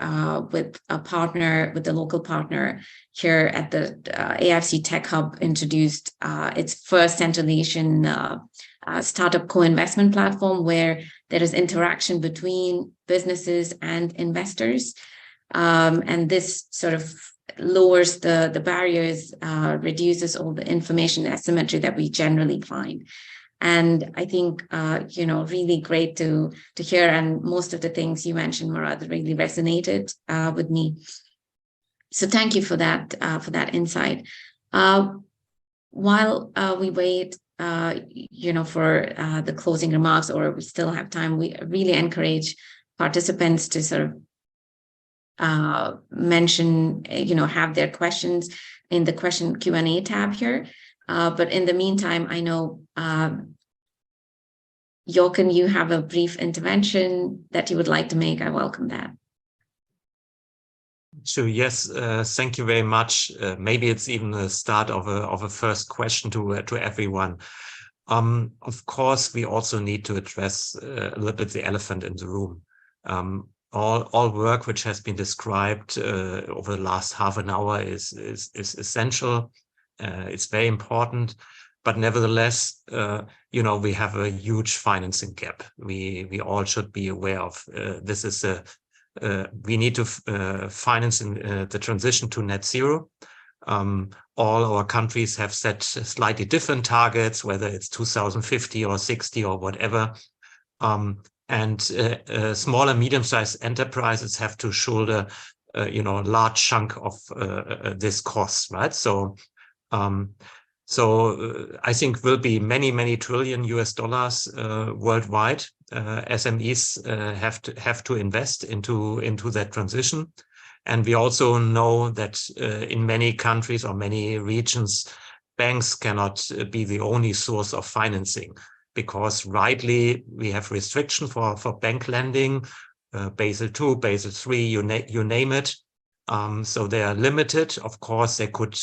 with the local partner here at the AFC Tech Hub, introduced its first Central Asian startup co-investment platform, where there is interaction between businesses and investors. And this sort of lowers the barriers, reduces all the information asymmetry that we generally find. And I think, really great to hear. And most of the things you mentioned, Murad, really resonated with me. So thank you for that insight. While we wait, for the closing remarks, or we still have time, we really encourage participants to sort of mention, have their questions in the question Q&A tab here. But in the meantime, I know, Jochen, you have a brief intervention that you would like to make. I welcome that. So yes, thank you very much. Maybe it's even the start of a first question to everyone. Of course, we also need to address a little bit the elephant in the room. All work which has been described over the last half an hour is essential. It's very important, but nevertheless, we have a huge financing gap. We all should be aware of. This is we need to finance in the transition to net zero. All our countries have set slightly different targets, whether it's 2050 or 60 or whatever. And small and medium-sized enterprises have to shoulder, a large chunk of this cost, right? So I think will be many trillion US dollars worldwide. SMEs have to invest into that transition. And we also know that in many countries or many regions, banks cannot be the only source of financing, because rightly we have restriction for bank lending, Basel II, Basel III, you name it. So they are limited. Of course, we could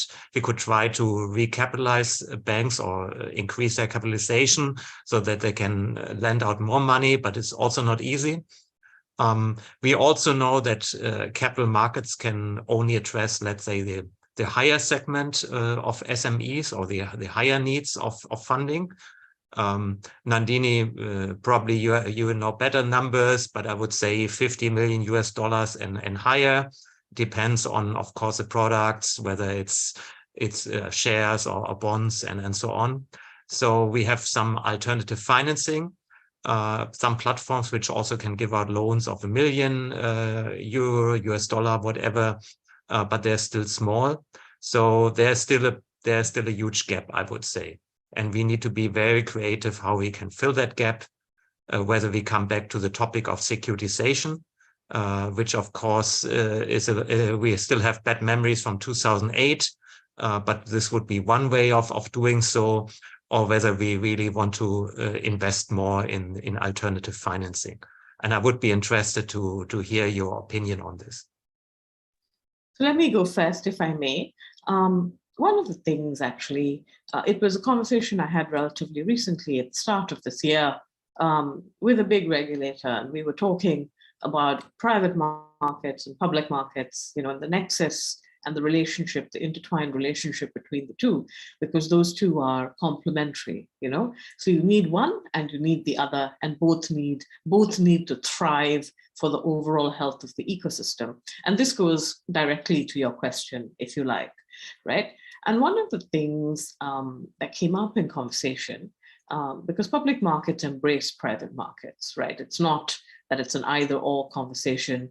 try to recapitalize banks or increase their capitalization so that they can lend out more money, but it's also not easy. We also know that capital markets can only address, let's say, the higher segment of SMEs, or the higher needs of funding. Nandini, probably you know better numbers, but I would say 50 million US dollars and higher. Depends on, of course, the products, whether it's shares or bonds and so on. So we have some alternative financing, some platforms which also can give out loans of €1 million, US dollar, whatever, but they're still small. So there's still a huge gap, I would say. And we need to be very creative how we can fill that gap, whether we come back to the topic of securitization, which of course we still have bad memories from 2008, but this would be one way of doing so, or whether we really want to invest more in alternative financing. And I would be interested to hear your opinion on this. So let me go first, if I may. one of the things actually, it was a conversation I had relatively recently at the start of this year with a big regulator, and we were talking about private markets and public markets, you know, and the nexus and the relationship, the intertwined relationship between the two, because those two are complementary, you know. So you need one and you need the other, and both need to thrive for the overall health of the ecosystem. And this goes directly to your question, if you like, right? And one of the things that came up in conversation, because public markets embrace private markets, right? It's not that it's an either or conversation.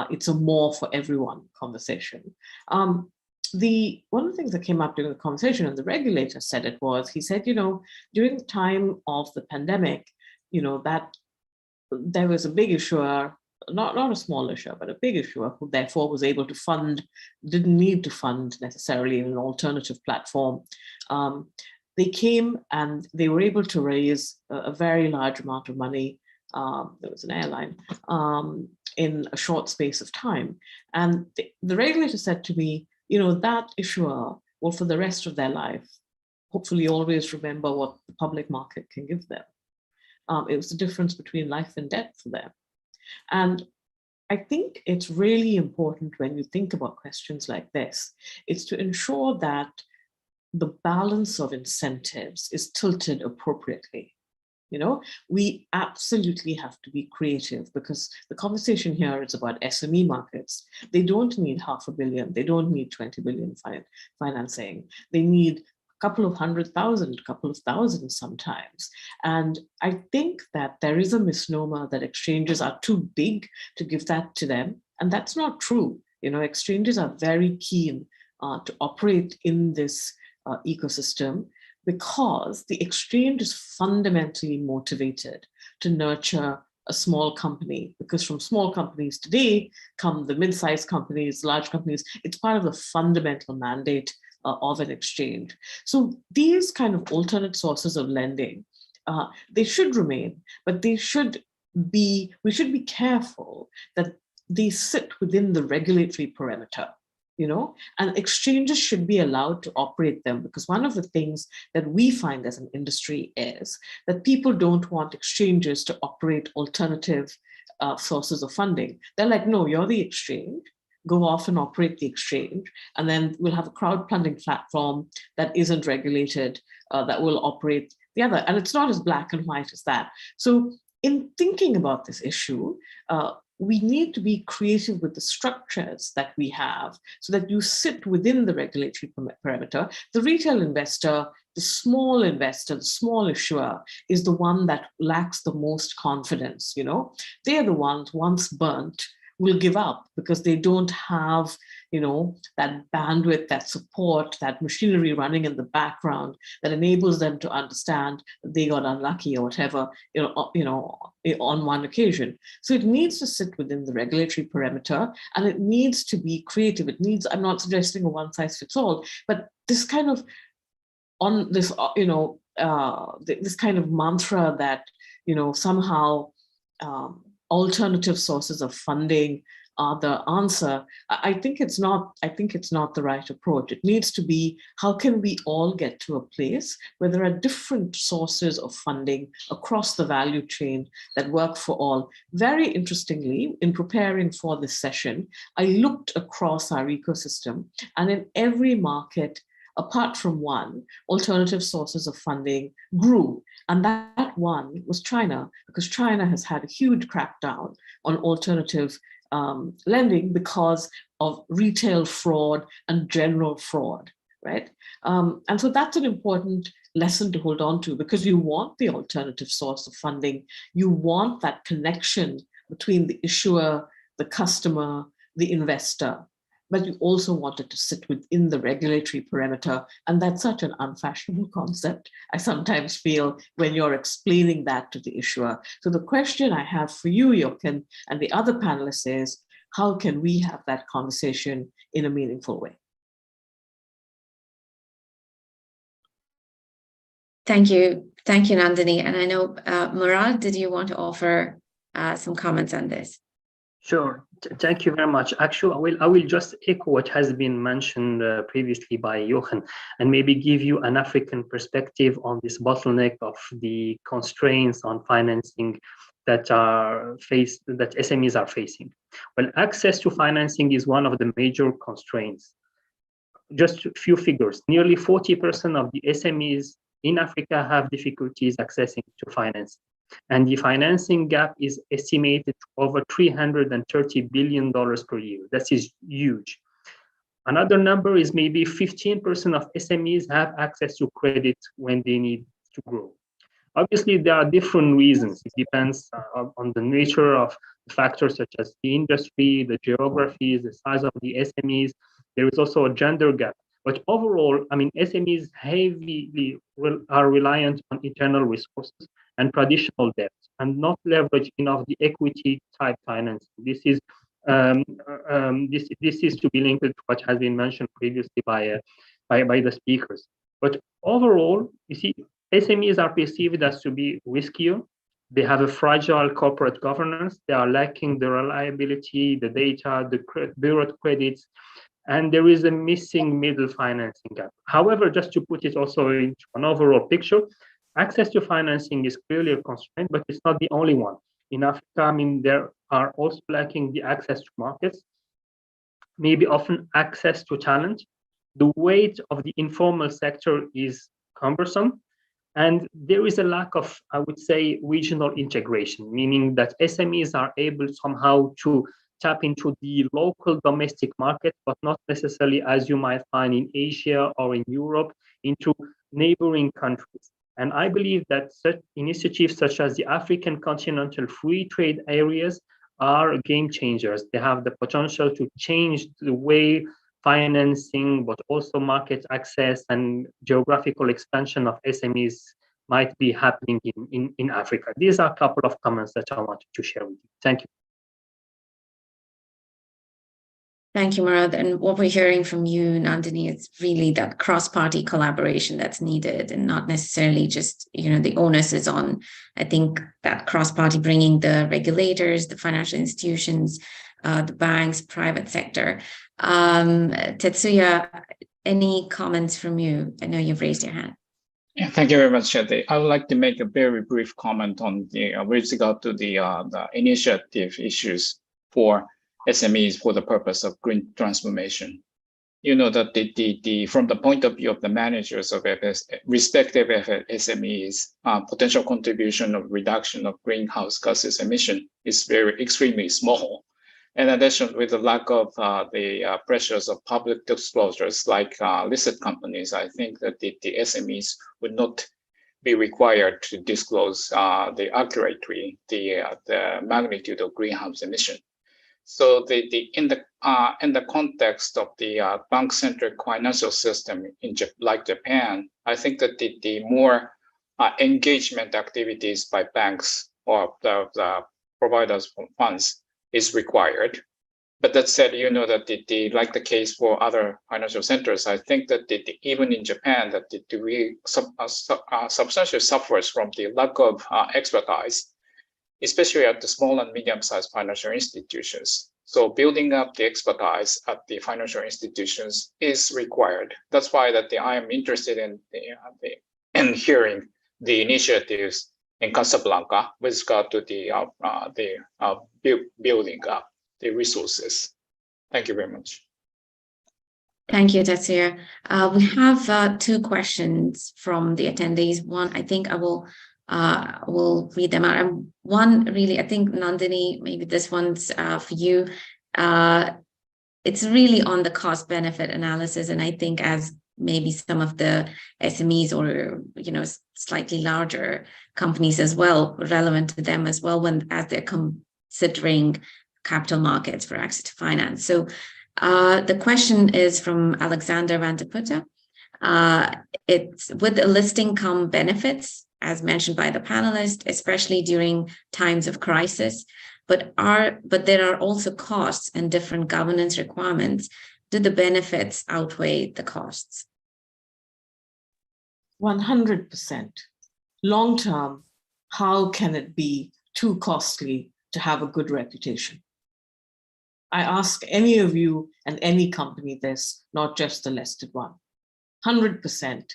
It's a more for everyone conversation. One of the things that came up during the conversation, and the regulator said it was, he said, you know, during the time of the pandemic, you know, that there was a big issuer, not a small issuer, but a big issuer who therefore was able to fund, didn't need to fund necessarily in an alternative platform. They came and they were able to raise a very large amount of money. There was an airline in a short space of time. And the regulator said to me, you know, that issuer will for the rest of their life, hopefully always remember what the public market can give them. It was the difference between life and death for them. And I think it's really important when you think about questions like this, it's to ensure that the balance of incentives is tilted appropriately. You know, we absolutely have to be creative, because the conversation here is about SME markets. They don't need $500 million. They don't need 20 billion financing. They need a couple of 100,000, couple of thousand sometimes. And I think that there is a misnomer that exchanges are too big to give that to them. And that's not true. You know, exchanges are very keen to operate in this ecosystem, because the exchange is fundamentally motivated to nurture a small company, because from small companies today come the mid-sized companies, large companies. It's part of the fundamental mandate of an exchange. So these kind of alternate sources of lending, they should remain, but we should be careful that they sit within the regulatory perimeter. You know, and exchanges should be allowed to operate them, because one of the things that we find as an industry is that people don't want exchanges to operate alternative sources of funding. They're like, no, you're the exchange, go off and operate the exchange, and then we'll have a crowdfunding platform that isn't regulated, that will operate the other. And it's not as black and white as that. So in thinking about this issue, we need to be creative with the structures that we have so that you sit within the regulatory perimeter. The retail investor, the small issuer is the one that lacks the most confidence, you know. They're the ones, once burnt, will give up because they don't have, you know, that bandwidth, that support, that machinery running in the background that enables them to understand that they got unlucky or whatever, on one occasion. So it needs to sit within the regulatory perimeter, and it needs to be creative. It needs, I'm not suggesting a one size fits all, but this kind of this kind of mantra that, you know, somehow alternative sources of funding are the answer. I think it's not the right approach. It needs to be, how can we all get to a place where there are different sources of funding across the value chain that work for all? Very interestingly, in preparing for this session, I looked across our ecosystem, and in every market, apart from one, alternative sources of funding grew. And that one was China, because China has had a huge crackdown on alternative lending because of retail fraud and general fraud, right? And so that's an important lesson to hold on to, because you want the alternative source of funding. You want that connection between the issuer, the customer, the investor, but you also want it to sit within the regulatory perimeter. And that's such an unfashionable concept, I sometimes feel, when you're explaining that to the issuer. So the question I have for you, Jochen, and the other panelists is, how can we have that conversation in a meaningful way? Thank you, Nandini. And I know, Murad, did you want to offer some comments on this? Sure. Thank you very much. Actually, I will just echo what has been mentioned previously by Jochen, and maybe give you an African perspective on this bottleneck of the constraints on financing that SMEs are facing. Well, access to financing is one of the major constraints. Just a few figures: nearly 40% of the SMEs in Africa have difficulties accessing to finance. And the financing gap is estimated to over $330 billion per year. That is huge. Another number is maybe 15% of SMEs have access to credit when they need to grow. Obviously, there are different reasons. It depends on the nature of factors such as the industry, the geography, the size of the SMEs. There is also a gender gap. But overall, I mean, SMEs heavily are reliant on internal resources and traditional debt, and not leverage enough the equity type financing. This is to be linked to what has been mentioned previously by the speakers. But overall, you see, SMEs are perceived as to be riskier. They have a fragile corporate governance. They are lacking the reliability, the data, the bureau credits, and there is a missing middle financing gap. However, just to put it also into an overall picture, access to financing is clearly a constraint, but it's not the only one. In Africa, I mean, there are also lacking the access to markets, maybe often access to talent. The weight of the informal sector is cumbersome, and there is a lack of, I would say, regional integration, meaning that SMEs are able somehow to tap into the local domestic market, but not necessarily, as you might find in Asia or in Europe, into neighboring countries. And I believe that such initiatives such as the African Continental Free Trade Areas are game changers. They have the potential to change the way financing, but also market access and geographical expansion of SMEs might be happening in Africa. These are a couple of comments that I wanted to share with you. Thank you. Thank you, Murad. And what we're hearing from you, Nandini, is really that cross-party collaboration that's needed, and not necessarily just, the onus is on, I think, that cross-party, bringing the regulators, the financial institutions, the banks, private sector. Tetsuya, any comments from you? I know you've raised your hand. Yeah, thank you very much, Shadi. I would like to make a very brief comment on with regard to the initiative issues for SMEs for the purpose of green transformation. You know that from the point of view of the managers of respective SMEs, potential contribution of reduction of greenhouse gases emission is extremely small. In addition, with the lack of the pressures of public disclosures like listed companies, I think that the SMEs would not be required to disclose accurately the magnitude of greenhouse emission. So in the context of the bank-centric financial system like Japan, I think that the more engagement activities by banks or the providers of funds is required. But that said, that like the case for other financial centers, I think that even in Japan, that we substantially suffers from the lack of expertise, especially at the small and medium-sized financial institutions. So building up the expertise at the financial institutions is required. That's why I am interested in hearing the initiatives in Casablanca with regard to building up the resources. Thank you very much. Thank you, Tetsuya. We have two questions from the attendees. One, I think I will read them out. And one, really, I think, Nandini, maybe this one's for you. It's really on the cost-benefit analysis, and I think as maybe some of the SMEs or slightly larger companies as well, relevant to them as well as they're considering capital markets for access to finance. So the question is from Alexander Van de Putte. It's with the listing come benefits, as mentioned by the panelists, especially during times of crisis, but there are also costs and different governance requirements. Do the benefits outweigh the costs? 100%. Long term, how can it be too costly to have a good reputation? I ask any of you and any company this, not just the listed one. 100%,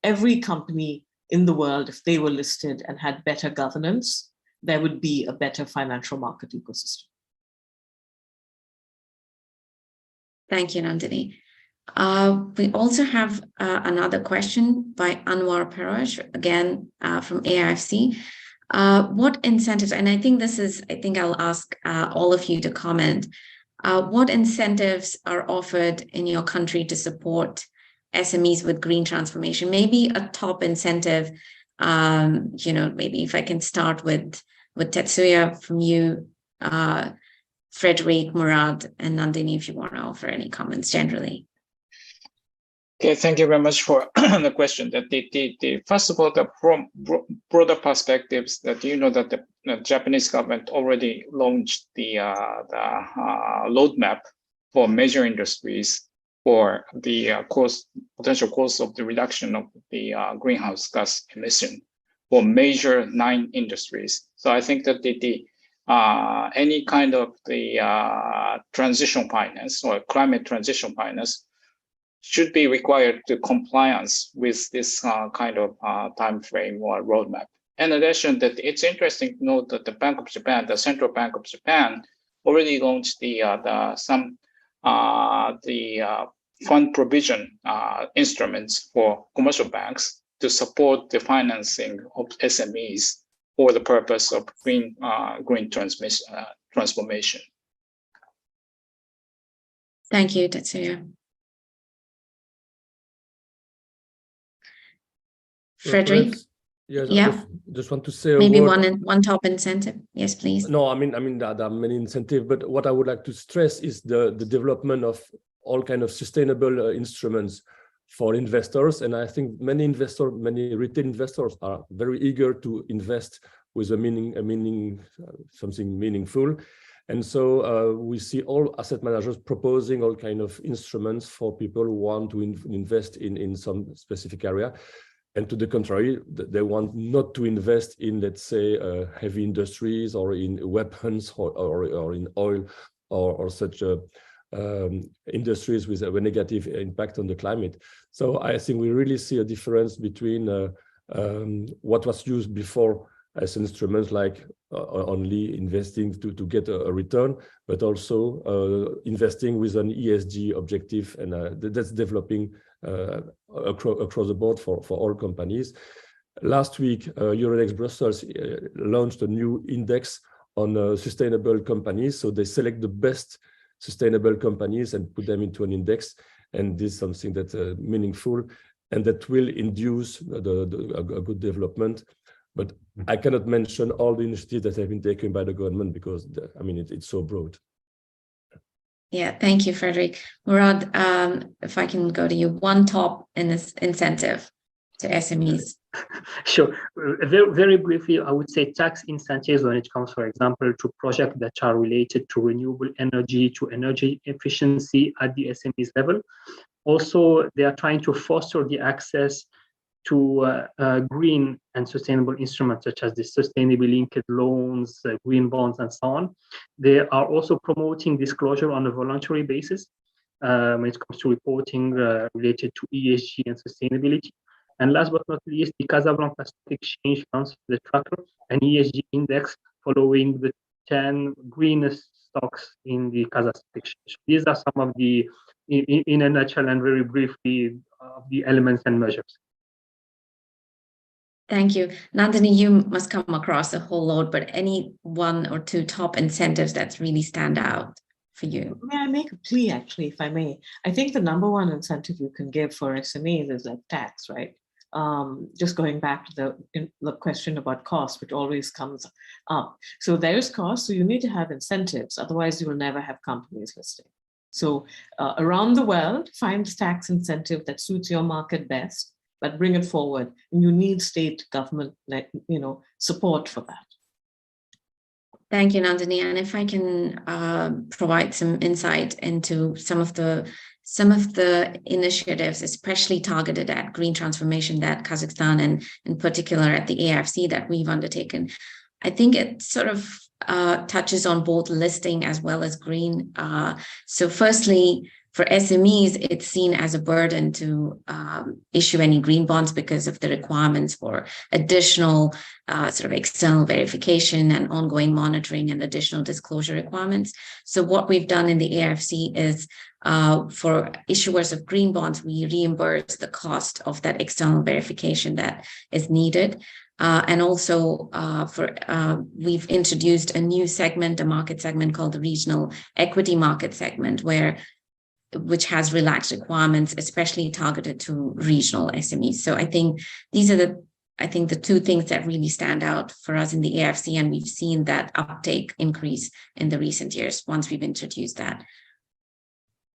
every company in the world, if they were listed and had better governance, there would be a better financial market ecosystem. Thank you, Nandini. We also have another question by Anwar Paraj, again from AIFC. What incentives, and I think I'll ask all of you to comment, what incentives are offered in your country to support SMEs with green transformation? Maybe a top incentive, maybe if I can start with Tetsuya from you, Frederick, Murad, and Nandini, if you want to offer any comments generally. Okay, thank you very much for the question. That first of all, the broader perspectives that that the Japanese government already launched the roadmap for major industries for the potential cost of the reduction of the greenhouse gas emission for major 9 industries. So I think that any kind of the transition finance or climate transition finance should be required to compliance with this kind of time frame or roadmap. In addition, that it's interesting to note that the Bank of Japan, the Central Bank of Japan, already launched some fund provision instruments for commercial banks to support the financing of SMEs for the purpose of green transformation. Thank you, Tetsuya. Frederick? Yes, Yeah. just want to say maybe one top incentive. Yes, please. No, I mean there are many incentives, but what I would like to stress is the development of all kind of sustainable instruments for investors. And I think many retail investors are very eager to invest with something meaningful. And so we see all asset managers proposing all kind of instruments for people who want to invest in some specific area. And to the contrary, they want not to invest in, let's say, heavy industries or in weapons or in oil or such industries with a negative impact on the climate. So I think we really see a difference between what was used before as instruments like only investing to get a return, but also investing with an ESG objective, and that's developing across the board for all companies. Last week, Euronext Brussels launched a new index on sustainable companies. So they select the best sustainable companies and put them into an index. And this is something that's meaningful and that will induce a good development. But I cannot mention all the initiatives that have been taken by the government because, it's so broad. Yeah, thank you, Frederick. Murad, if I can go to you, one top incentive to SMEs. Sure. Very, very briefly, I would say tax incentives when it comes, for example, to projects that are related to renewable energy, to energy efficiency at the SMEs level. Also, they are trying to foster the access to green and sustainable instruments such as the sustainability linked loans, green bonds, and so on. They are also promoting disclosure on a voluntary basis when it comes to reporting related to ESG and sustainability. And last but not least, the Casablanca Stock Exchange launched the tracker, an ESG index following the 10 greenest stocks in the Casa Stock Exchange. These are some of the, in a nutshell and very briefly, the elements and measures. Thank you. Nandini, you must come across a whole lot, but any one or two top incentives that really stand out for you? May I make a plea, actually, if I may? I think the number one incentive you can give for SMEs is like tax, right? Just going back to the question about cost, which always comes up. So there's cost, so you need to have incentives, otherwise you will never have companies listing. So around the world, find tax incentive that suits your market best, but bring it forward. And you need state government, support for that. Thank you, Nandini. And if I can provide some insight into some of the initiatives, especially targeted at green transformation that Kazakhstan and in particular at the AFC that we've undertaken, I think it sort of touches on both listing as well as green. So firstly, for SMEs, it's seen as a burden to issue any green bonds because of the requirements for additional sort of external verification and ongoing monitoring and additional disclosure requirements. So what we've done in the AFC is for issuers of green bonds, we reimburse the cost of that external verification that is needed. And also we've introduced a new segment, a market segment called the regional equity market segment, which has relaxed requirements, especially targeted to regional SMEs. So I think these are the two things that really stand out for us in the AFC, and we've seen that uptake increase in the recent years once we've introduced that.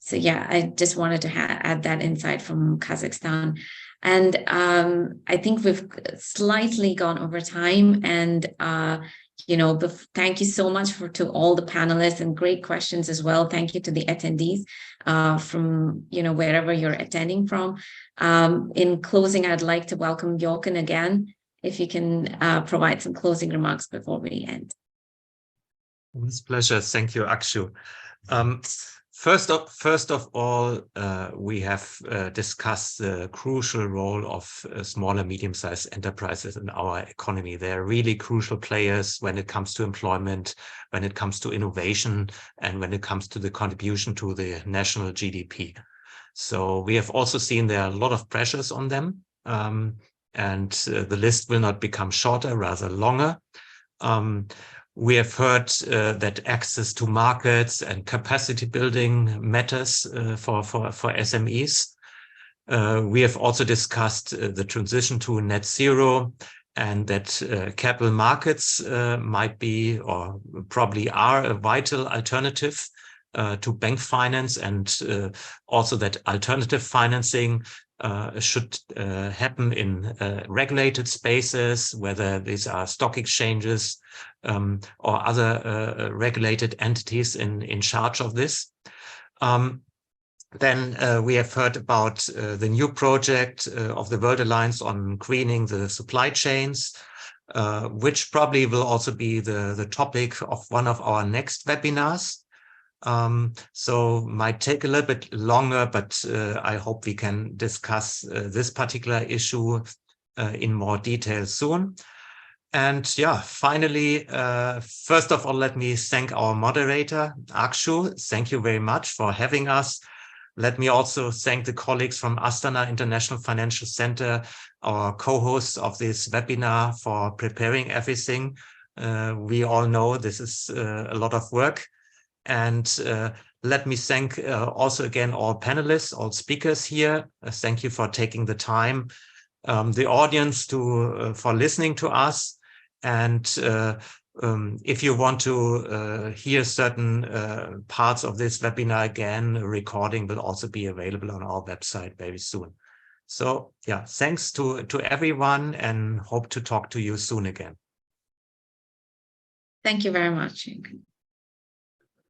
So yeah, I just wanted to add that insight from Kazakhstan. And I think we've slightly gone over time, and thank you so much to all the panelists, and great questions as well. Thank you to the attendees from wherever you're attending from. In closing, I'd like to welcome Jochen again, if you can provide some closing remarks before we end. It's a pleasure. Thank you, Akshu. First of all, we have discussed the crucial role of small and medium-sized enterprises in our economy. They're really crucial players when it comes to employment, when it comes to innovation, and when it comes to the contribution to the national GDP. So we have also seen there are a lot of pressures on them, and the list will not become shorter, rather longer. We have heard that access to markets and capacity building matters for SMEs. We have also discussed the transition to net zero, and that capital markets might be or probably are a vital alternative to bank finance, and also that alternative financing should happen in regulated spaces, whether these are stock exchanges or other regulated entities in charge of this. Then we have heard about the new project of the World Alliance on greening the supply chains, which probably will also be the topic of one of our next webinars. So might take a little bit longer, but I hope we can discuss this particular issue in more detail soon. And yeah, finally, first of all, let me thank our moderator, Akshu. Thank you very much for having us. Let me also thank the colleagues from Astana International Financial Center, our co-hosts of this webinar, for preparing everything. We all know this is a lot of work. And let me thank also again all panelists, all speakers here. Thank you for taking the time, the audience for listening to us. And if you want to hear certain parts of this webinar again, a recording will also be available on our website very soon. So yeah, thanks to everyone, and hope to talk to you soon again. Thank you very much.